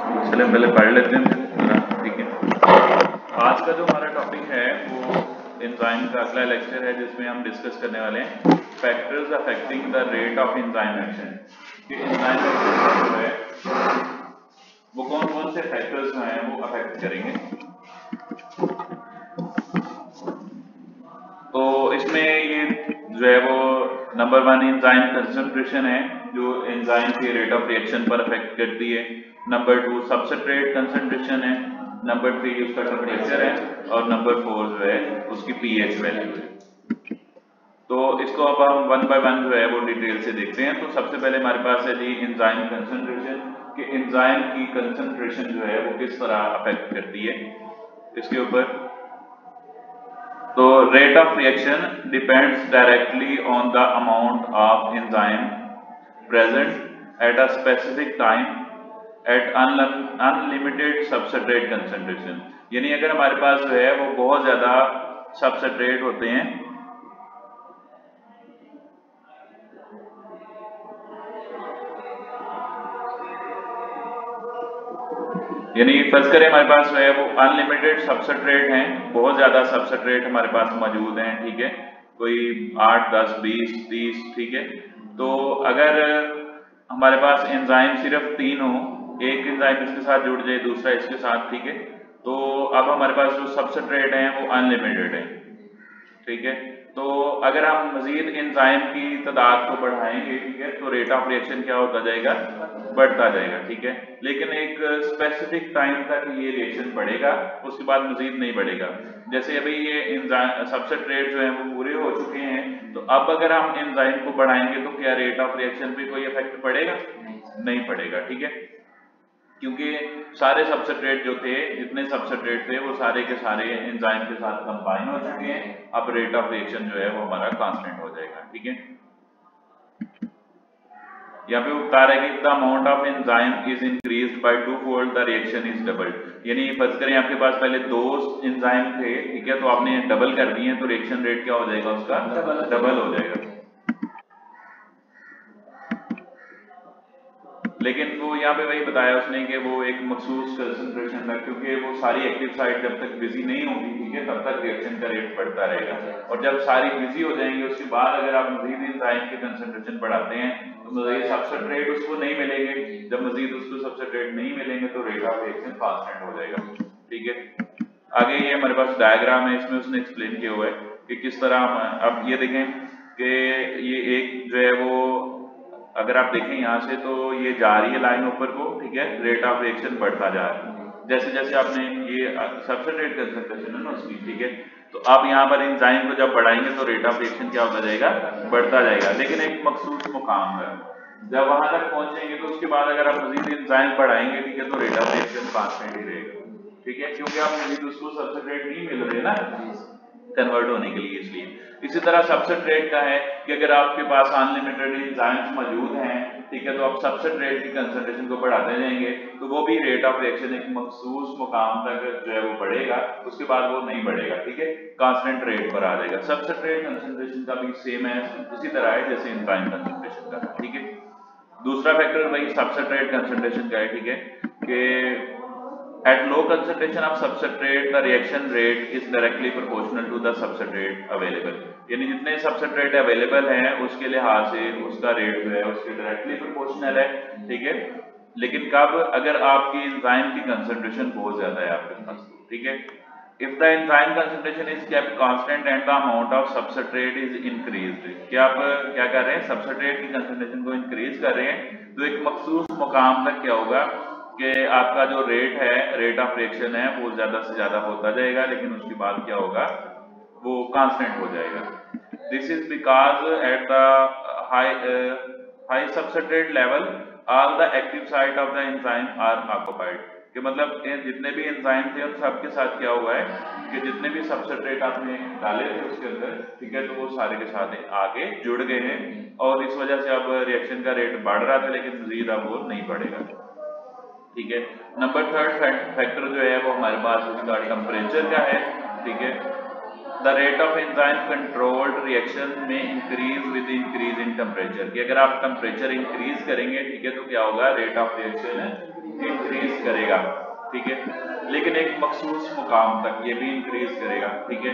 चलिए पहले पढ़ लेते हैं पूरा, ठीक है। आज का जो हमारा टॉपिक है वो एंजाइम का अगला लेक्चर है, जिसमें हम डिस्कस करने वाले हैं factors affecting the rate of enzyme action. कि एंजाइम एक्शन जो है वो कौन कौन से फैक्टर्स जो हैं वो अफेक्ट करेंगे। तो इसमें ये जो है वो नंबर 1 एंजाइम कंसंट्रेशन है, जो एंजाइम के रेट ऑफ रिएक्शन पर अफेक्ट करती है। नंबर 2 सबस्ट्रेट कंसंट्रेशन है। नंबर 3 उसका टेम्परेचर है। और नंबर 4 जो है उसकी पीएच वैल्यू है। तो इसको अब हम वन बाय वन जो है वो डिटेल से देखते हैं। तो सबसे पहले हमारे पास है जी एंजाइम कंसंट्रेशन, कि एंजाइम की कंसंट्रेशन जो है वो किस तरह अफेक्ट करती है इसके ऊपर। तो rate of reaction depends directly on the amount of enzyme present at a specific time at unlimited substrate concentration। यानी अगर हमारे पास जो है वो बहुत ज्यादा सबस्ट्रेट होते हैं, यानी फर्ज करें हमारे पास जो है वो अनलिमिटेड सबस्ट्रेट हैं, बहुत ज्यादा सबस्ट्रेट हमारे पास मौजूद हैं, ठीक है, कोई 8 10 20 30, ठीक है। तो अगर हमारे पास एंजाइम सिर्फ 3 हो, एक एंजाइम इसके साथ जुड़ जाए, दूसरा इसके साथ, ठीक है, तो अब हमारे पास जो सबस्ट्रेट हैं वो अनलिमिटेड है, ठीक है। तो अगर हम मजीद एंजाइम की तादाद को बढ़ाएंगे, ठीक है, तो रेट ऑफ रिएक्शन क्या होता जाएगा, बढ़ता जाएगा, ठीक है। लेकिन एक स्पेसिफिक टाइम तक ये रिएक्शन बढ़ेगा, उसके बाद मजीद नहीं बढ़ेगा। जैसे अभी ये एंजाइम सबस्ट्रेट जो है वो पूरे हो चुके हैं, तो अब अगर हम एंजाइम को बढ़ाएंगे तो क्या रेट ऑफ रिएक्शन पे कोई इफेक्ट पड़ेगा, नहीं पड़ेगा, ठीक है, क्योंकि सारे सबस्ट्रेट जो थे, जितने सबस्ट्रेट थे वो सारे के सारे एंजाइम के साथ कंबाइन हो चुके हैं। अब रेट ऑफ रिएक्शन जो है वो हमारा कांस्टेंट हो जाएगा, ठीक है। यहाँ पे बता रहा है कि the amount of enzyme is increased by 2-fold the reaction is doubled. यानी फर्ज करें आपके पास पहले 2 एंजाइम थे, ठीक है, तो आपने डबल कर दिए तो रिएक्शन रेट क्या हो जाएगा, उसका डबल हो जाएगा। लेकिन वो यहाँ पे वही बताया उसने कि वो एक मखसूस कंसंट्रेशन था, क्योंकि वो सारी एक्टिव साइट जब तक बिजी नहीं होगी, ठीक है, तब तक रिएक्शन का रेट बढ़ता रहेगा। और जब सारी बिजी हो जाएंगी उसके बाद अगर आप मजीद एंजाइम के कंसंट्रेशन बढ़ाते हैं तो मजीद सबस्ट्रेट उसको नहीं मिलेंगे। जब मजीद उसको सबस्ट्रेट नहीं मिलेंगे तो रेट ऑफ रिएक्शन कांस्टेंट हो जाएगा, ठीक है। आगे ये हमारे पास डायग्राम है, इसमें उसने एक्सप्लेन किया हुआ है कि किस तरह हम, अब ये देखें कि ये एक जो है वो, अगर आप देखें यहाँ से तो ये जा रही है लाइन ऊपर को, ठीक है, रेट ऑफ रिएक्शन बढ़ता जा रहा है जैसे जैसे आपने ये सबस्ट्रेट कंसंट्रेशन है ना उसकी, ठीक है। तो आप यहाँ पर एंजाइम को जब बढ़ाएंगे तो रेट ऑफ रिएक्शन क्या होता जाएगा, बढ़ता जाएगा, लेकिन एक मखसूस मुकाम है। जब वहां तक पहुंचेंगे तो उसके बाद अगर आप मजीद एंजाइम बढ़ाएंगे, ठीक है, तो रेट ऑफ रिएक्शन कांस्टेंट ही रहेगा, ठीक है, क्योंकि आप मजीद उसको सबस्ट्रेट नहीं मिल रहे ना कन्वर्ट होने के लिए, इसलिए। इसी तरह सबस्ट्रेट का है कि अगर आपके पास अनलिमिटेड एंजाइम्स मौजूद हैं, ठीक है, तो आप सबस्ट्रेट की कंसंट्रेशन को बढ़ाते जाएंगे तो वो भी रेट ऑफ रिएक्शन एक मखसूस मुकाम तक जो है वो बढ़ेगा, उसके बाद वो नहीं बढ़ेगा, ठीक है, कांस्टेंट रेट पर आ जाएगा। सबस्ट्रेट कंसंट्रेशन का भी सेम है, उसी तरह है जैसे एंजाइम कंसंट्रेशन का, ठीक है। दूसरा फैक्टर वही सबस्ट्रेट कंसंट्रेशन का है, ठीक है, कि at low concentration of substrate the reaction rate is directly proportional to the substrate available। यानी जितने सबस्ट्रेट अवेलेबल हैं उसके लिहाज से उसका रेट जो है उसके डायरेक्टली प्रोपोर्शनल है, ठीक है। लेकिन कब, अगर आपकी एंजाइम की कंसंट्रेशन बहुत ज्यादा है आपके पास, ठीक है। If the enzyme concentration is kept constant and the amount of substrate is increased, क्या आप क्या कर रहे हैं, सबस्ट्रेट की कंसंट्रेशन को इंक्रीज कर रहे हैं, तो एक मखसूस मुकाम तक क्या होगा कि आपका जो रेट है, रेट ऑफ रिएक्शन है, वो ज्यादा से ज्यादा होता जाएगा, लेकिन उसके बाद क्या होगा, वो कांस्टेंट हो जाएगा। This is because at the high substrate level all the active site of the enzyme are occupied. कि मतलब जितने भी एंजाइम थे उन सब के साथ क्या हुआ है कि जितने भी सबस्ट्रेट आपने डाले थे उसके अंदर, ठीक है, तो वो सारे के साथ आगे जुड़ गए हैं, और इस वजह से अब रिएक्शन का रेट बढ़ रहा था, लेकिन मजीद अब वो नहीं बढ़ेगा, ठीक है। नंबर थर्ड फैक्टर जो है वो हमारे पास उसका टेम्परेचर का है, ठीक है। The rate of enzyme controlled reaction में increase with increase in temperature, कि अगर आप टेम्परेचर इंक्रीज करेंगे, ठीक है, तो क्या होगा, रेट ऑफ रिएक्शन इंक्रीज करेगा, ठीक है, लेकिन एक मखसूस मुकाम तक ये भी इंक्रीज करेगा, ठीक है।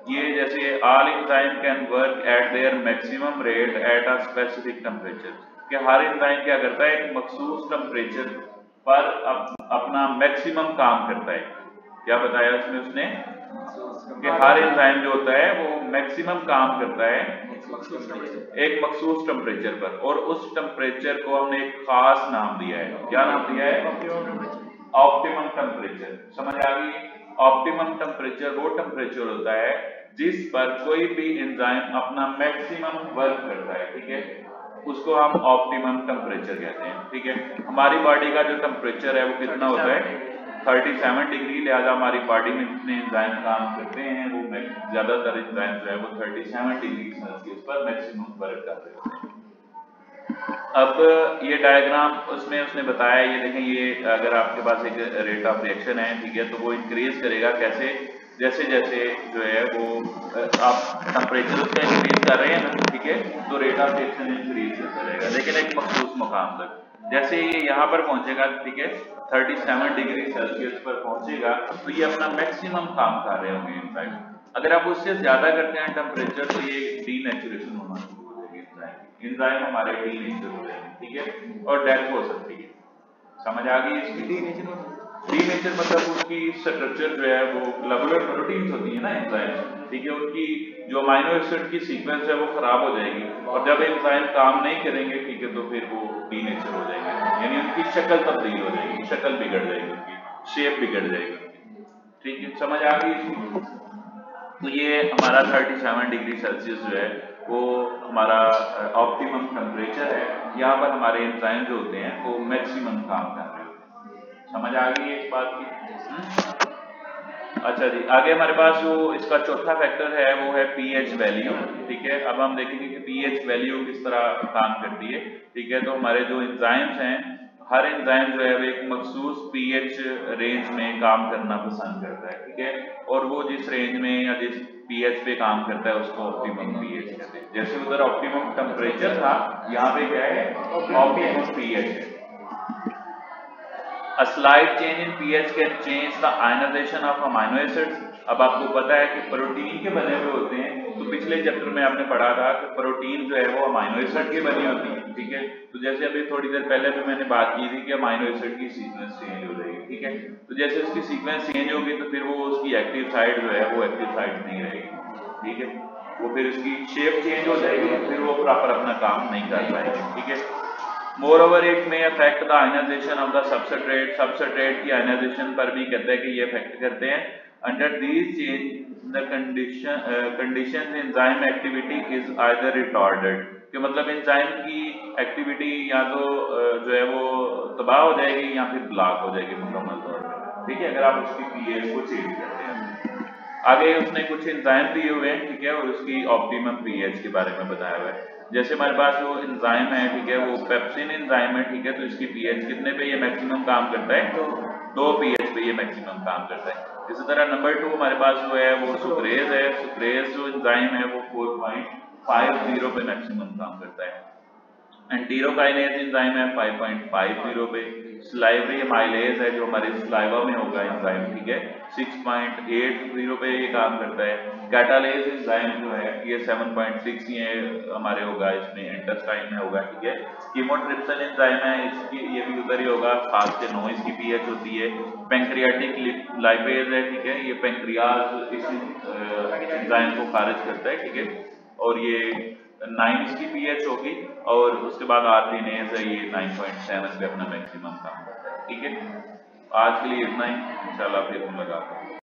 ये जैसे all enzyme can work at there maximum rate at a specific temperature, कि हर एंजाइम क्या करता है, एक मखसूस टेम्परेचर पर अपना मैक्सिमम काम करता है। क्या बताया उसमें उसने कि हर एंजाइम जो होता है वो मैक्सिमम काम करता है एक मखसूस टेम्परेचर पर, और उस टेम्परेचर को हमने एक खास नाम दिया है। क्या नाम दिया है? Optimum temperature. समझ आ गई? ऑप्टिमम टेम्परेचर वो टेम्परेचर होता है जिस पर कोई भी एंजाइम अपना मैक्सिमम वर्क करता है, ठीक है, उसको हम ऑप्टिमम टेम्परेचर कहते हैं, ठीक है। हमारी बॉडी का जो टेम्परेचर है वो कितना होता है? 37 डिग्री। लिहाजा हमारी बॉडी में जितने एंजाइम काम करते हैं वो ज्यादातर एंजाइम जो है वो 37 डिग्री सेल्सियस पर मैक्सिमम वर्क कर रहे होते हैं। अब ये डायग्राम उसमें उसने बताया, ये देखें, ये अगर आपके पास एक रेट ऑफ रिएक्शन है, ठीक है, तो वो इंक्रीज करेगा कैसे? जैसे जैसे जो है वो आप टेम्परेचर उसका इंक्रीज कर रहे हैं ना, ठीक है, तो रेट ऑफ रिएक्शन इंक्रीज करता रहेगा, लेकिन एक मखसूस मुकाम तक। जैसे ये यहाँ पर पहुंचेगा, ठीक है, 37 डिग्री सेल्सियस पर पहुंचेगा, तो ये अपना मैक्सिमम काम कर रहे होंगे इनफैक्ट। अगर आप उससे ज्यादा करते हैं टेम्परेचर, तो ये डीनेचुरेशन होना शुरू हो जाएगी, एंजाइम हमारे डीनेचर हो जाएंगे, ठीक है, और डेथ हो सकती है। समझ आ गई इसकी? डीनेचर मतलब उसकी स्ट्रक्चर जो है वो ग्लोबुलर प्रोटीन्स होती है ना एंजाइम, ठीक है, उनकी जो अमीनो एसिड की सीक्वेंस है वो खराब हो जाएगी, और जब एंजाइम काम नहीं करेंगे, ठीक है, तो फिर वो डीनेचर हो जाएंगे, यानी उनकी शक्ल तब्दील हो जाएगी, शक्ल बिगड़ जाएगी, उनकी शेप बिगड़ जाएगी, ठीक है। समझ आ गई इसकी? तो ये हमारा 37 डिग्री सेल्सियस जो है वो हमारा ऑप्टिमम टेम्परेचर है। यहाँ पर हमारे एंजाइम जो होते हैं वो मैक्सिमम काम कर रहे होते हैं। समझ आ गई है इस बात की? अच्छा जी, आगे हमारे पास जो इसका चौथा फैक्टर है वो है पीएच वैल्यू, ठीक है। अब हम देखेंगे कि पीएच वैल्यू किस तरह काम करती है, ठीक है। तो हमारे जो एंजाइम्स हैं, हर एंजाइम जो है वो एक मखसूस पीएच रेंज में काम करना पसंद करता है, ठीक है, और वो जिस रेंज में या जिस पीएच पे काम करता है उसको ऑप्टिमम पीएच कहते हैं। जैसे उधर ऑप्टिमम टेम्परेचर था, यहाँ पे क्या है? ऑप्टिमम पीएच है। A slight change in pH can change the ionization of amino acids। अब आपको पता है कि प्रोटीन के बने हुए होते हैं, तो पिछले चैप्टर में आपने पढ़ा था कि प्रोटीन जो है वो अमीनो एसिड की बनी होती है, ठीक है। तो जैसे अभी थोड़ी देर पहले भी मैंने बात की थी कि अमीनो एसिड की सीक्वेंस चेंज हो जाएगी, ठीक है। तो जैसे उसकी सीक्वेंस चेंज होगी तो फिर वो उसकी एक्टिव साइड जो है वो एक्टिव साइड नहीं रहेगी, ठीक है, वो फिर उसकी शेप चेंज हो जाएगी, फिर वो प्रॉपर अपना काम नहीं कर पाएगी, ठीक है। Moreover it may affect the ionization of the substrate, substrate की आयनाइजेशन पर भी कहते हैं कि ये अफेक्ट करते हैं। Under these change the condition enzyme activity is either retarded, कि मतलब एंजाइम की एक्टिविटी या तो जो है वो तबाह हो जाएगी या फिर ब्लॉक हो जाएगी मुकम्मल तौर पर, ठीक है, अगर आप उसकी पीएच को चेंज करते हैं। आगे उसने कुछ एंजाइम दिए हुए हैं, ठीक है, और उसकी ऑप्टिमम पीएच के बारे में बताया हुआ है। जैसे हमारे पास जो एंजाइम है, ठीक है, वो पेप्सिन एंजाइम है, ठीक है, तो इसकी पीएच कितने पे ये मैक्सिमम काम करता है? 2 पीएच पे ये मैक्सिमम काम करता है। इसी तरह नंबर 2 हमारे पास जो है वो सुक्रेज है। सुक्रेज जो एंजाइम है वो 4.50 पे मैक्सिमम काम करता है। एंटीरोकाइनेज एंजाइम है 5.50 पे। स्लाइवरी माइलेज है जो हमारे स्लाइवा में होगा एंजाइम, ठीक है, 6.80 पे ये काम करता है। कैटालेज एंजाइम जो है ये 7.6 ये हमारे होगा, इसमें इंटेस्टाइन में होगा, ठीक है। कीमोट्रिप्सिन एंजाइम है, इसकी ये भी उधर ही होगा, 7 से 9 इसकी पीएच होती है। पैंक्रियाटिक लाइपेज है, ठीक है, ये पैंक्रियाज इस एंजाइम को खारिज करता है, ठीक है, और ये 9 इसकी पीएच होगी, और उसके बाद आर्जिनेज है, ये 9.7 पे अपना मैक्सिमम काम करता है, ठीक है। आज के लिए इतना ही, इंशाल्लाह फिर मुलाकात होगी।